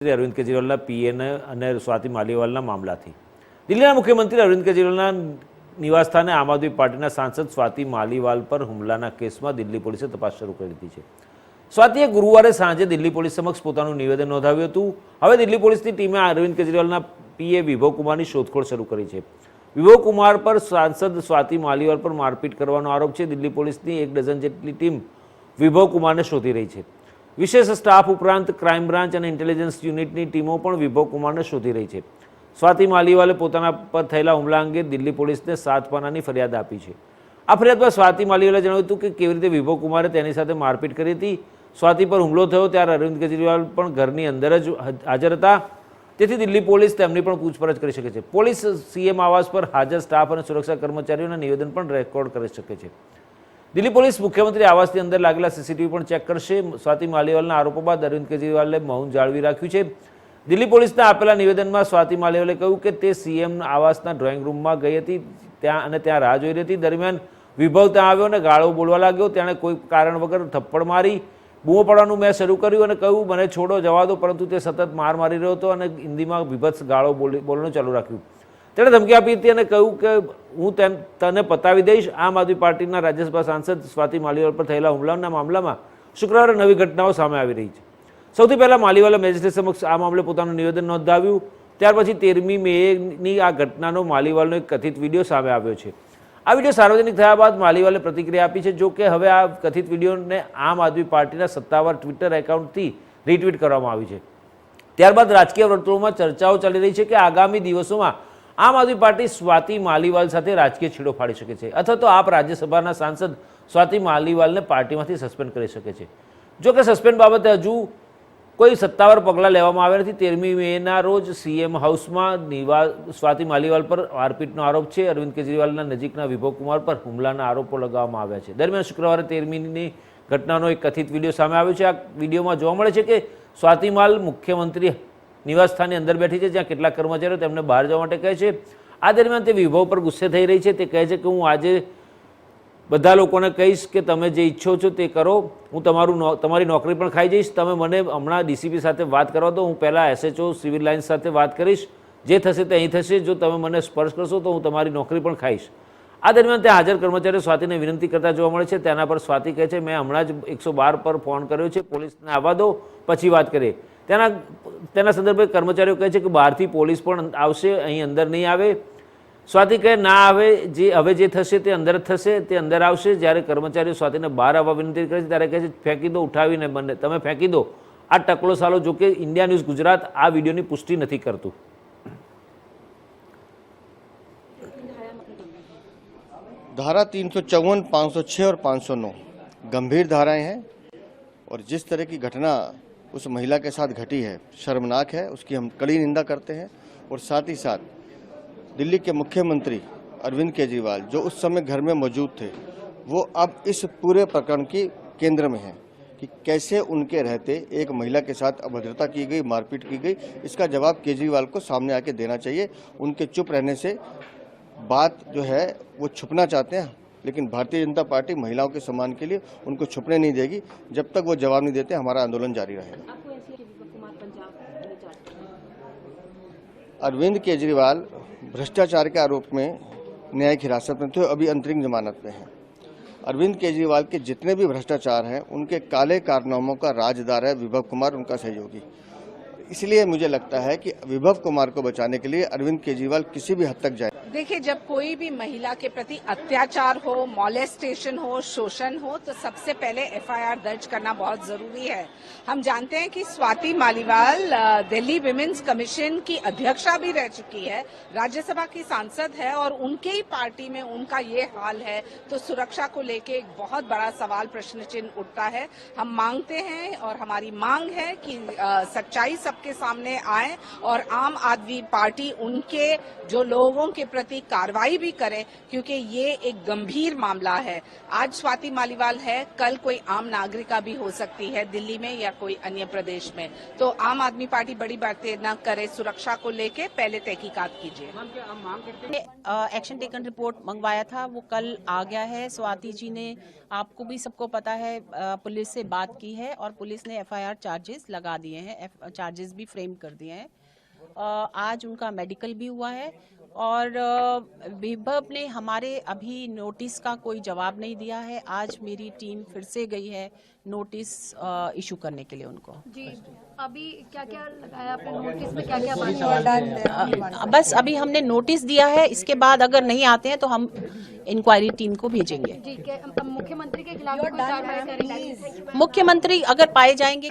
અરવિંદ કેજરીવાલના પીએને અને સ્વાતિ માલીવાલના મામલાથી દિલ્હીના મુખ્યમંત્રી અરવિંદ કેજરીવાલના નિવાસસ્થાને આમ આદમી પાર્ટીના સાંસદ સ્વાતિ માલીવાલ પર હુમલાના કેસમાં દિલ્હી પોલીસે તપાસ શરૂ કરી દીધી છે। સ્વાતિએ ગુરુવારે સાંજે દિલ્હી પોલીસ સમક્ષ પોતાનું નિવેદન નોંધાવ્યું હતું। હવે દિલ્હી પોલીસની ટીમે અરવિંદ કેજરીવાલના પીએ વિભવ કુમારની શોધખોળ શરૂ કરી છે। વિભવ કુમાર પર સાંસદ સ્વાતિ માલીવાલ પર મારપીટ કરવાનો આરોપ છે। દિલ્હી પોલીસની 1 ડઝન જેટલી ટીમ વિભવ કુમારને શોધી રહી છે। વિશેષ સ્ટાફ ઉપરાંત ક્રાઇમ બ્રાન્ચ અને ઇન્ટેલિજન્સ યુનિટની ટીમો પણ વિભવ કુમારને શોધી રહી છે। સ્વાતિ માલીવાલે પોતાના પર થયેલા હુમલા અંગે દિલ્હી પોલીસને 7 પાનાની ફરિયાદ આપી છે। આ ફરિયાદમાં સ્વાતિ માલીવાલે જણાવ્યું હતું કે કેવી રીતે વિભવ કુમારે તેની સાથે મારપીટ કરી હતી। સ્વાતિ પર હુમલો થયો ત્યારે અરવિંદ કેજરીવાલ પણ ઘરની અંદર જ હાજર હતા, તેથી દિલ્હી પોલીસ તેમની પણ પૂછપરછ કરી શકે છે। પોલીસ સીએમ આવાસ પર હાજર સ્ટાફ અને સુરક્ષા કર્મચારીઓના નિવેદન પણ રેકોર્ડ કરી શકે છે। દિલ્હી પોલીસ મુખ્યમંત્રી આવાસની અંદર લાગેલા સીસીટીવી પણ ચેક કરશે। સ્વાતિ માલીવાલના આરોપો બાદ અરવિંદ કેજરીવાલે મૌન જાળવી રાખ્યું છે। દિલ્હી પોલીસના આપેલા નિવેદનમાં સ્વાતિ માલીવાલે કહ્યું કે તે સીએમ આવાસના ડ્રોઈંગ રૂમમાં ગઈ હતી ત્યાં રાહ જોઈ રહી હતી। દરમિયાન વિભવ ત્યાં આવ્યો અને ગાળો બોલવા લાગ્યો। તેણે કોઈ કારણ વગર થપ્પડ મારી, બૂમો પડવાનું મેં શરૂ કર્યું અને કહ્યું મને છોડો, જવા દો, પરંતુ તે સતત માર મારી રહ્યો હતો અને હિન્દીમાં વિભત્સ ગાળો બોલવાનું ચાલુ રાખ્યું। તેણે ધમકી આપી હતી અને કહ્યું કે હું તને પતાવી દઈશ। આમ આદમી પાર્ટીના રાજ્યસભા સાંસદ સ્વાતિ માલીવાલ પર થયેલા હુમલાના મામલામાં શુક્રવારે નવી ઘટનાઓ સામે આવી રહી છે। સૌથી પહેલાં માલીવાલે મેજિસ્ટ્રેટ સમક્ષ આ મામલે પોતાનું નિવેદન નોંધાવ્યું। ત્યાર પછી 13મી મેની આ ઘટનાનો માલીવાલનો એક કથિત વિડીયો સામે આવ્યો છે। આ વિડીયો સાર્વજનિક થયા બાદ માલીવાલે પ્રતિક્રિયા આપી છે। જો કે હવે આ કથિત વિડીયોને આમ આદમી પાર્ટીના સત્તાવાર ટ્વિટર એકાઉન્ટથી રીટ્વીટ કરવામાં આવી છે। ત્યારબાદ રાજકીય વર્તુળોમાં ચર્ચાઓ ચાલી રહી છે કે આગામી દિવસોમાં આમ આદમી પાર્ટી સ્વાતિ માલીવાલ સાથે રાજકીય છેડો ફાડી શકે છે અથવા તો આપ રાજ્યસભાના સાંસદ સ્વાતિ માલીવાલને પાર્ટીમાંથી સસ્પેન્ડ કરી શકે છે। જો કે સસ્પેન્ડ બાબતે હજુ કોઈ સત્તાવાર પગલાં લેવામાં આવ્યા નથી। 13મી મેના રોજ સીએમ હાઉસમાં સ્વાતિ માલીવાલ પર મારપીટનો આરોપ છે। અરવિંદ કેજરીવાલના નજીકના વિભવ કુમાર પર હુમલાના આરોપો લગાવવામાં આવ્યા છે। દરમિયાન શુક્રવારે 13મીની ઘટનાનો એક કથિત વિડીયો સામે આવ્યો છે। આ વિડીયોમાં જોવા મળે છે કે સ્વાતિ માલ મુખ્યમંત્રી નિવાસસ્થાનની અંદર બેઠી છે, જ્યાં કેટલાક કર્મચારીઓ તેમને બહાર જવા માટે કહે છે। આ દરમિયાન તે વિભવ પર ગુસ્સે થઈ રહી છે। તે કહે છે કે હું આજે બધા લોકોને કહીશ કે તમે જે ઈચ્છો છો તે કરો। હું તમારી નોકરી પણ ખાઈ જઈશ। તમે મને હમણાં ડીસીપી સાથે વાત કરવા દો। હું પહેલાં એસએચઓ સિવિલ લાઇન્સ સાથે વાત કરીશ। જે થશે તે અહીં થશે। જો તમે મને સ્પર્શ કરશો તો હું તમારી નોકરી પણ ખાઈશ। આ દરમિયાન ત્યાં હાજર કર્મચારીઓ સ્વાતિને વિનંતી કરતા જોવા મળે છે। તેના પર સ્વાતિ કહે છે મેં હમણાં જ 112 પર ફોન કર્યો છે, પોલીસને આવવા દો, પછી વાત કરીએ। તેના સંદર્ભે કર્મચારીઓ કહે છે કે બહારથી પોલીસ પણ આવશે, અહીં અંદર નહીં આવે। સ્વાતિ કહે ના આવે, હવે જે થશે તે અંદર જ થશે, તે અંદર આવશે। જ્યારે કર્મચારીઓ સ્વાતિને બહાર આવવા વિનંતી કરે છે ત્યારે કહે છે ફેંકી દો, ઉઠાવીને બંને તમે ફેંકી દો। આ ટકલો સાલો। જોકે ઇન્ડિયા ન્યૂઝ ગુજરાત આ વિડીયોની પુષ્ટિ નથી કરતું। धारा 354, 506 और 509 गंभीर धाराएं हैं और जिस तरह की घटना उस महिला के साथ घटी है शर्मनाक है। उसकी हम कड़ी निंदा करते हैं और साथ ही साथ दिल्ली के मुख्यमंत्री अरविंद केजरीवाल जो उस समय घर में मौजूद थे, वो अब इस पूरे प्रकरण की केंद्र में हैं कि कैसे उनके रहते एक महिला के साथ अभद्रता की गई, मारपीट की गई। इसका जवाब केजरीवाल को सामने आके देना चाहिए। उनके चुप रहने से बात जो है वो छुपना चाहते हैं, लेकिन भारतीय जनता पार्टी महिलाओं के सम्मान के लिए उनको छुपने नहीं देगी। जब तक वो जवाब नहीं देते हमारा आंदोलन जारी रहेगा। अरविंद केजरीवाल भ्रष्टाचार के आरोप में न्यायिक हिरासत में थे, अभी अंतरिम जमानत में हैं। अरविंद केजरीवाल के जितने भी भ्रष्टाचार हैं उनके काले कारनामों का राजदार है विभव कुमार, उनका सहयोगी। इसलिए मुझे लगता है कि विभव कुमार को बचाने के लिए अरविंद केजरीवाल किसी भी हद तक जाए। देखिए, जब कोई भी महिला के प्रति अत्याचार हो, मॉलेस्टेशन हो, शोषण हो, तो सबसे पहले एफआईआर दर्ज करना बहुत जरूरी है। हम जानते हैं कि स्वाति मालीवाल दिल्ली विमेंस कमीशन की अध्यक्षा भी रह चुकी है, राज्यसभा की सांसद है और उनके ही पार्टी में उनका ये हाल है, तो सुरक्षा को लेके एक बहुत बड़ा सवाल, प्रश्न चिन्ह उठता है। हम मांगते हैं और हमारी मांग है कि सच्चाई सबके सामने आए और आम आदमी पार्टी उनके जो लोगों के प्रति कार्रवाई भी करे, क्योंकि ये एक गंभीर मामला है। आज स्वाति मालीवाल है, कल कोई आम नागरिका भी हो सकती है दिल्ली में या कोई अन्य प्रदेश में। तो आम आदमी पार्टी बड़ी बातें न करे, सुरक्षा को लेके पहले तहकीकात कीजिए। एक्शन टेकन रिपोर्ट मंगवाया था, वो कल आ गया है। स्वाति जी ने, आपको भी सबको पता है, पुलिस से बात की है और पुलिस ने एफआईआर चार्जेस लगा दिए हैं। चार्जेस केसेस भी फ्रेम कर दिए हैं। आज उनका मेडिकल भी हुआ है और विभव ने हमारे अभी नोटिस का कोई जवाब नहीं दिया है। आज मेरी टीम फिर से गई है नोटिस इशू करने के लिए उनको। जी, अभी क्या क्या लगाया आपने नोटिस में, क्या क्या बात? बस अभी हमने नोटिस दिया है, इसके बाद अगर नहीं आते हैं तो हम इंक्वायरी टीम को भेजेंगे। जी, मुख्यमंत्री के खिलाफ भी कोई कार्रवाई करेंगे? मुख्यमंत्री अगर पाए जाएंगे